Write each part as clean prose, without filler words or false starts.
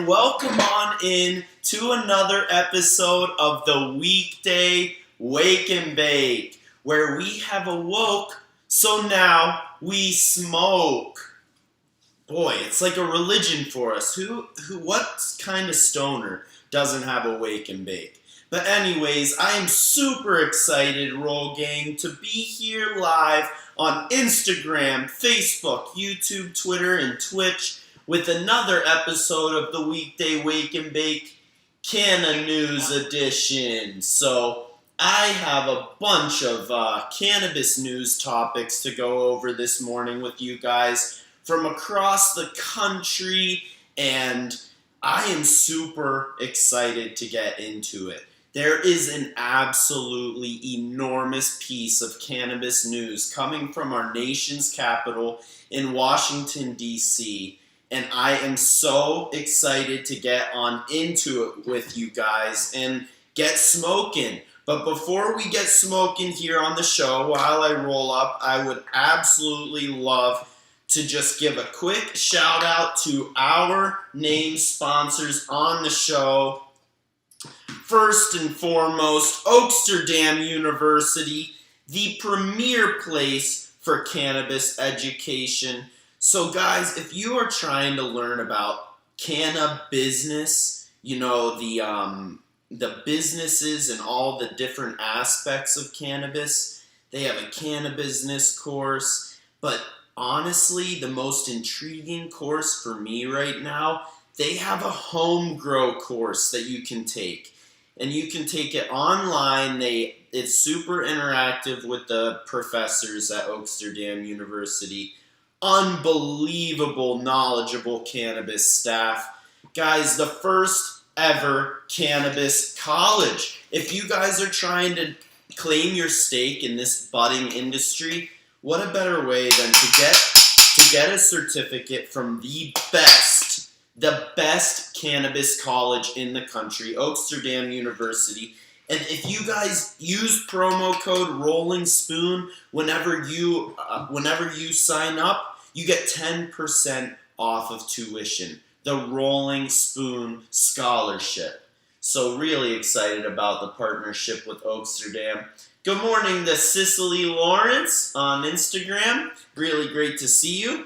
and welcome on in to another episode of the Weekday Wake and Bake, where we have awoke, so now we smoke. Boy, it's like a religion for us. What kind of stoner doesn't have a wake and bake? But anyways, I am super excited, Roll Gang, to be here live on Instagram, Facebook, YouTube, Twitter, and Twitch with another episode of the Weekday Wake and Bake Canna News Edition. So I have a bunch of cannabis news topics to go over this morning with you guys from across the country, and I am super excited to get into it. There is an absolutely enormous piece of cannabis news coming from our nation's capital in Washington, D.C., and I am so excited to get on into it with you guys and get smoking. But before we get smoking here on the show, while I roll up, I would absolutely love to just give a quick shout out to our named sponsors on the show. First and foremost, Oaksterdam University, the premier place for cannabis education. So guys, if you are trying to learn about cannabis, the businesses and all the different aspects of cannabis, they have a cannabis course. But honestly, the most intriguing course for me right now, they have a home grow course that you can take. And you can take it online. It's super interactive with the professors at Oaksterdam University. Unbelievable, knowledgeable cannabis staff. Guys, the first ever cannabis college. If you guys are trying to claim your stake in this budding industry, what a better way than to get a certificate from the best cannabis college in the country, Oaksterdam University. And if you guys use promo code Rolling Spoon whenever you sign up, you get 10% off of tuition. The Rolling Spoon Scholarship. So really excited about the partnership with Oaksterdam. Good morning to Cicely Lawrence on Instagram. Really great to see you.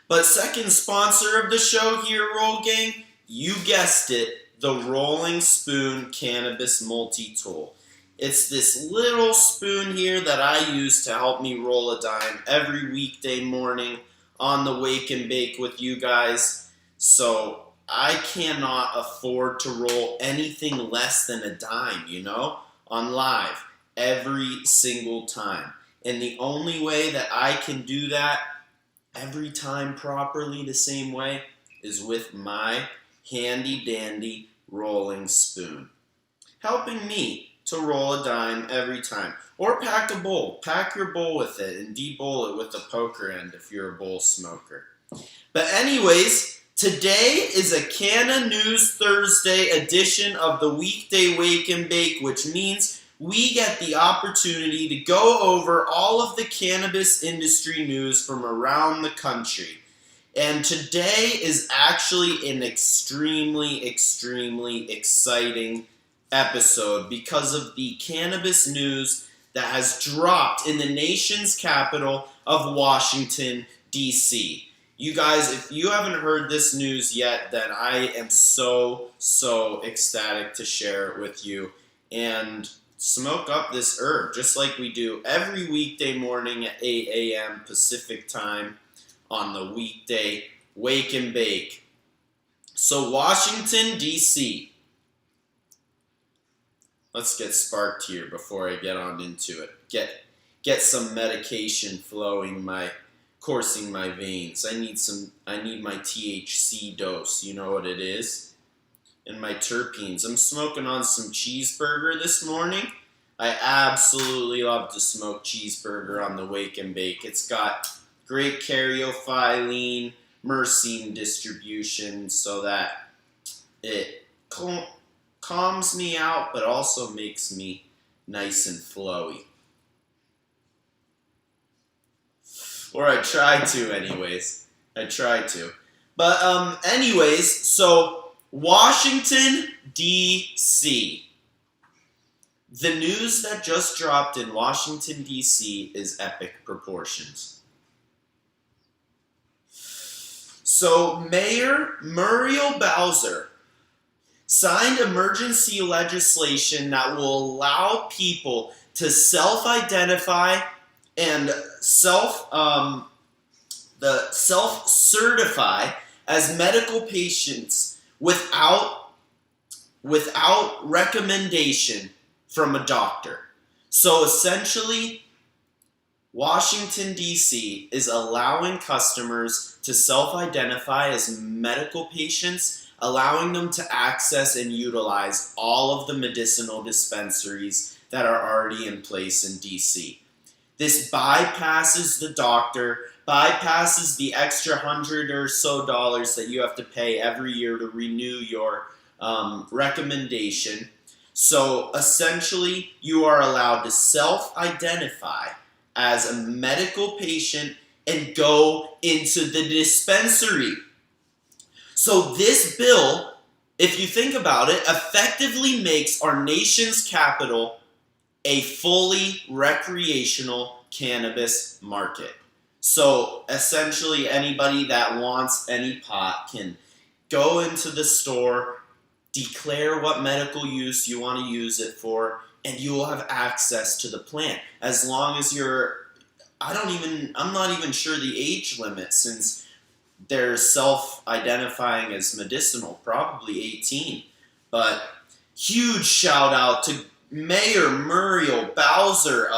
But second sponsor of the show here, Roll Gang, you guessed it, the Rolling Spoon Cannabis Multi-Tool. It's this little spoon here that I use to help me roll a dime every weekday morning on the Wake and Bake with you guys. So I cannot afford to roll anything less than a dime, on live every single time. And the only way that I can do that every time properly the same way is with my handy dandy rolling spoon, helping me to roll a dime every time. Or pack a bowl. Pack your bowl with it and de-bowl it with a poker end if you're a bowl smoker. But anyways, today is a Canna News Thursday edition of the Weekday Wake and Bake, which means we get the opportunity to go over all of the cannabis industry news from around the country. And today is actually an extremely, extremely exciting episode because of the cannabis news that has dropped in the nation's capital of Washington, D.C. You guys, if you haven't heard this news yet, then I am so ecstatic to share it with you. And smoke up this herb, just like we do every weekday morning at 8 a.m. Pacific time on the Weekday Wake and Bake. So Washington, D.C. Let's get sparked here before I get on into it. Get some medication coursing my veins. I need my THC dose, you know what it is? And my terpenes. I'm smoking on some cheeseburger this morning. I absolutely love to smoke cheeseburger on the Wake and Bake. It's got great caryophyllene, myrcene distribution so that it calms me out but also makes me nice and flowy. Or I try to anyways. I try to. But anyways, so Washington, D.C. The news that just dropped in Washington, D.C. is epic proportions. So Mayor Muriel Bowser signed emergency legislation that will allow people to self-identify and self-certify as medical patients without recommendation from a doctor. So essentially, Washington, D.C. is allowing customers to self-identify as medical patients, allowing them to access and utilize all of the medicinal dispensaries that are already in place in D.C. This bypasses the doctor, bypasses the extra $100 or so that you have to pay every year to renew your recommendation. So essentially, you are allowed to self-identify as a medical patient and go into the dispensary. So this bill, if you think about it, effectively makes our nation's capital a fully recreational cannabis market. So essentially, anybody that wants any pot can go into the store, declare what medical use you want to use it for, and you will have access to the plant. As long as I'm not even sure the age limit, since they're self-identifying as medicinal, probably 18. But huge shout out to Mayor Muriel Bowser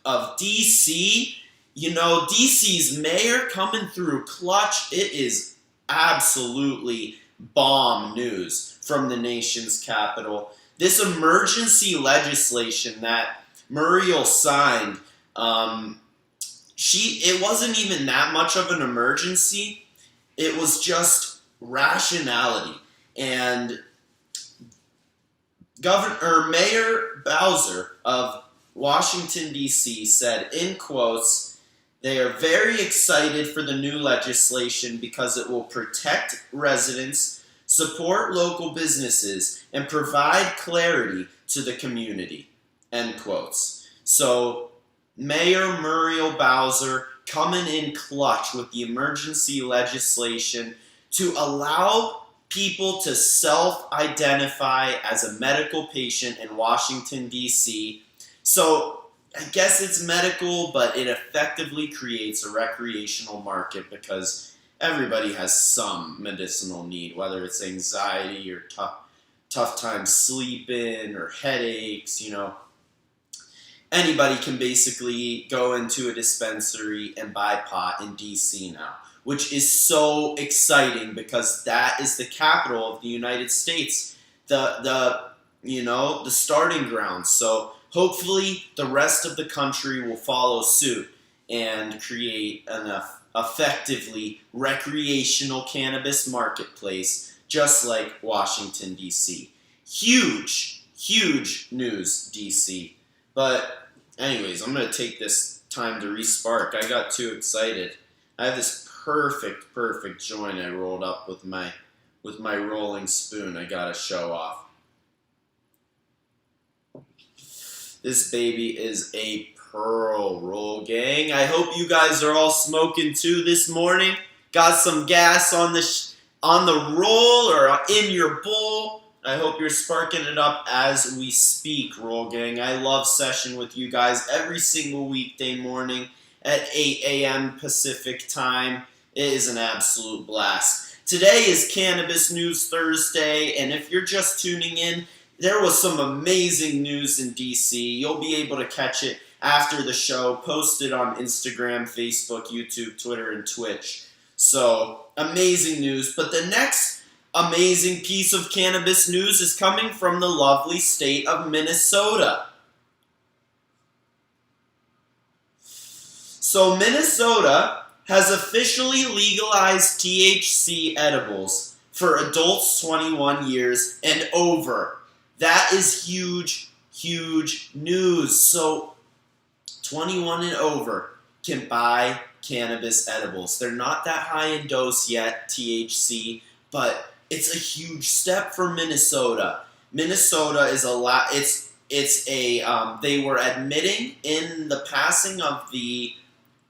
of DC. You know, DC's mayor coming through clutch. It is absolutely bomb news from the nation's capital. This emergency legislation that Muriel signed, it wasn't even that much of an emergency. It was just rationality. And Mayor Bowser of Washington, D.C. said, in quotes, they are very excited for the new legislation because it will protect residents, support local businesses, and provide clarity to the community, end quotes. So Mayor Muriel Bowser coming in clutch with the emergency legislation to allow people to self-identify as a medical patient in Washington, D.C. So I guess it's medical, but it effectively creates a recreational market because everybody has some medicinal need, whether it's anxiety or tough time sleeping or headaches, you know. Anybody can basically go into a dispensary and buy pot in DC now, which is so exciting because that is the capital of the United States, the starting ground. So hopefully the rest of the country will follow suit and create an effectively recreational cannabis marketplace, just like Washington, D.C. Huge, huge news, D.C. But anyways, I'm going to take this time to respark. I got too excited. I have this perfect joint I rolled up with my rolling spoon I got to show off. This baby is a pearl roll, gang. I hope you guys are all smoking too this morning. Got some gas on the roll or in your bowl. I hope you're sparking it up as we speak, roll gang. I love session with you guys every single weekday morning at 8 a.m. Pacific time. It is an absolute blast. Today is Cannabis News Thursday, and if you're just tuning in, there was some amazing news in DC. You'll be able to catch it after the show, posted on Instagram, Facebook, YouTube, Twitter, and Twitch. So, amazing news. But the next amazing piece of cannabis news is coming from the lovely state of Minnesota. So, Minnesota has officially legalized THC edibles for adults 21 years and over. That is huge, huge news. So, 21 and over can buy cannabis edibles. They're not that high in dose yet, THC, but it's a huge step for Minnesota. Minnesota is a lot. They were admitting in the passing of the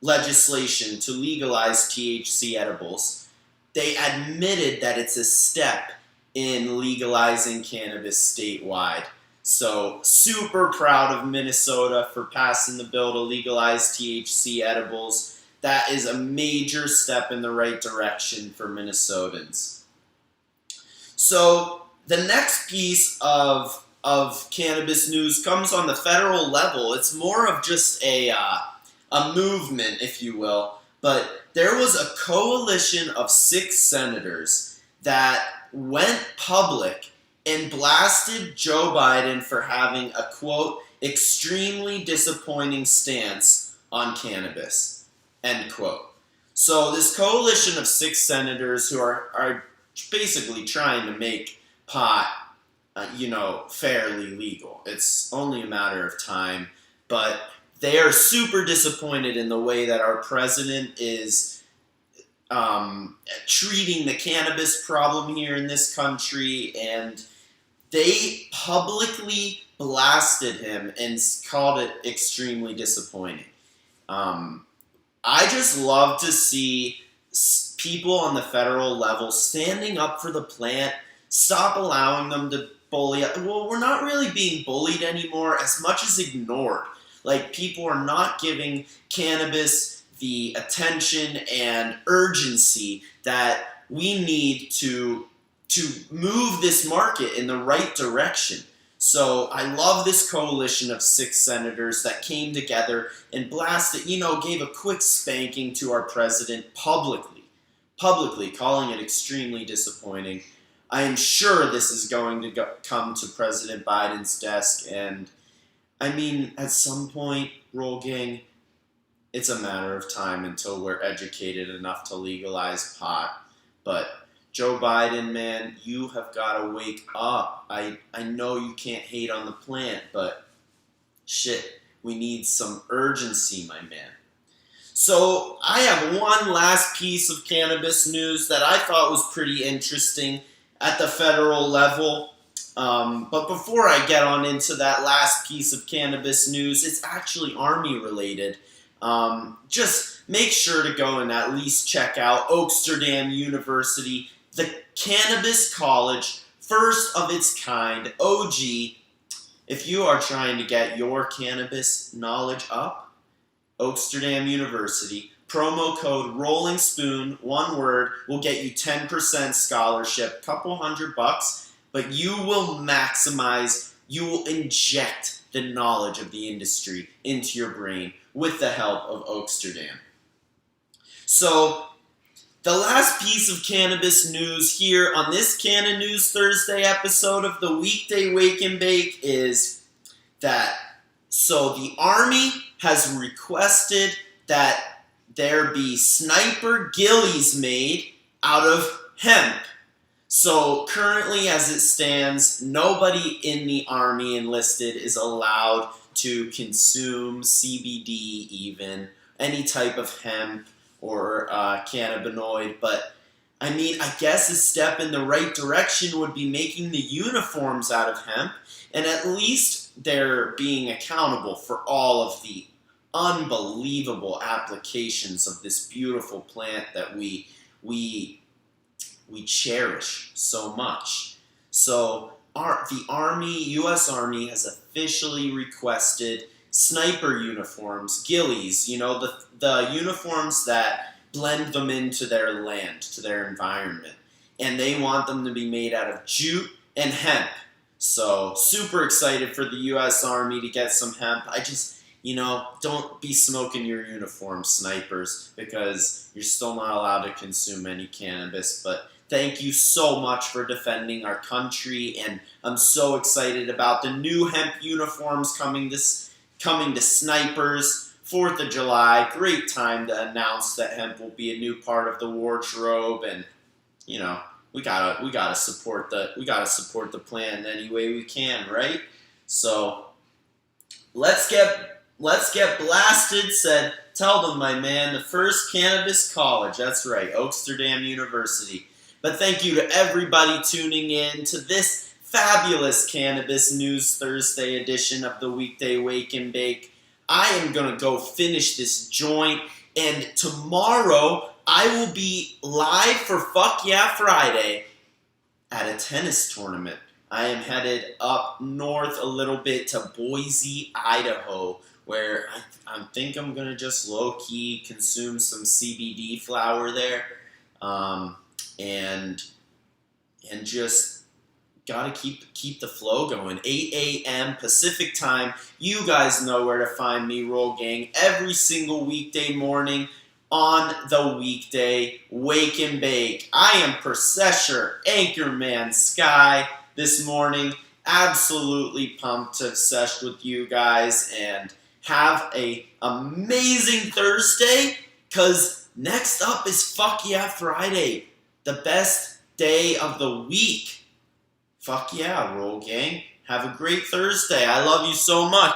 legislation to legalize THC edibles. They admitted that it's a step in legalizing cannabis statewide. So, super proud of Minnesota for passing the bill to legalize THC edibles. That is a major step in the right direction for Minnesotans. So, the next piece of cannabis news comes on the federal level. It's more of just a movement, if you will. But there was a coalition of 6 senators that went public and blasted Joe Biden for having a, quote, extremely disappointing stance on cannabis, end quote. So this coalition of 6 senators who are basically trying to make pot, fairly legal. It's only a matter of time, but they are super disappointed in the way that our president is treating the cannabis problem here in this country, and they publicly blasted him and called it extremely disappointing. I just love to see people on the federal level standing up for the plant, stop allowing them to bully. Well, we're not really being bullied anymore, as much as ignored. Like, people are not giving cannabis the attention and urgency that we need to move this market in the right direction. So I love this coalition of 6 senators that came together and blasted, gave a quick spanking to our president publicly, calling it extremely disappointing. I am sure this is going to come to President Biden's desk, and at some point, Roll Gang, it's a matter of time until we're educated enough to legalize pot. But Joe Biden, man, you have got to wake up. I know you can't hate on the plant, but shit, we need some urgency, my man. So I have one last piece of cannabis news that I thought was pretty interesting at the federal level. But before I get on into that last piece of cannabis news, it's actually Army related. Just make sure to go and at least check out Oaksterdam University, the cannabis college, first of its kind, OG. If you are trying to get your cannabis knowledge up, Oaksterdam University, promo code Rolling Spoon, one word, will get you 10% scholarship, couple $100, but you will inject the knowledge of the industry into your brain with the help of Oaksterdam. So, the last piece of cannabis news here on this Canna News Thursday episode of the Weekday Wake and Bake is that, so the Army has requested that there be sniper ghillies made out of hemp. So currently, as it stands, nobody in the Army enlisted is allowed to consume CBD, even any type of hemp or cannabinoid. But I guess a step in the right direction would be making the uniforms out of hemp, and at least they're being accountable for all of the unbelievable applications of this beautiful plant that we cherish so much. So the Army, U.S. Army, has officially requested sniper uniforms, ghillies, the uniforms that blend them into their land, to their environment. And they want them to be made out of jute and hemp. So super excited for the U.S. Army to get some hemp. I just, don't be smoking your uniform, snipers, because you're still not allowed to consume any cannabis. But thank you so much for defending our country, and I'm so excited about the new hemp uniforms coming to snipers. 4th of July, great time to announce that hemp will be a new part of the wardrobe, and we gotta support the plant any way we can, right? So let's get Let's get blasted said, tell them, my man, the first cannabis college. That's right, Oaksterdam University. But thank you to everybody tuning in to this fabulous Cannabis News Thursday edition of the Weekday Wake and Bake. I am going to go finish this joint, and tomorrow I will be live for Fuck Yeah Friday at a tennis tournament. I am headed up north a little bit to Boise, Idaho, where I think I'm going to just low-key consume some CBD flower there, and just gotta keep the flow going. 8 a.m. Pacific time. You guys know where to find me, Roll Gang, every single weekday morning on the Weekday Wake and Bake. I am Processor Anchorman Sky this morning. Absolutely pumped to sesh with you guys and have a amazing Thursday, because next up is Fuck Yeah Friday, the best day of the week. Fuck yeah, Roll Gang. Have a great Thursday. I love you so much.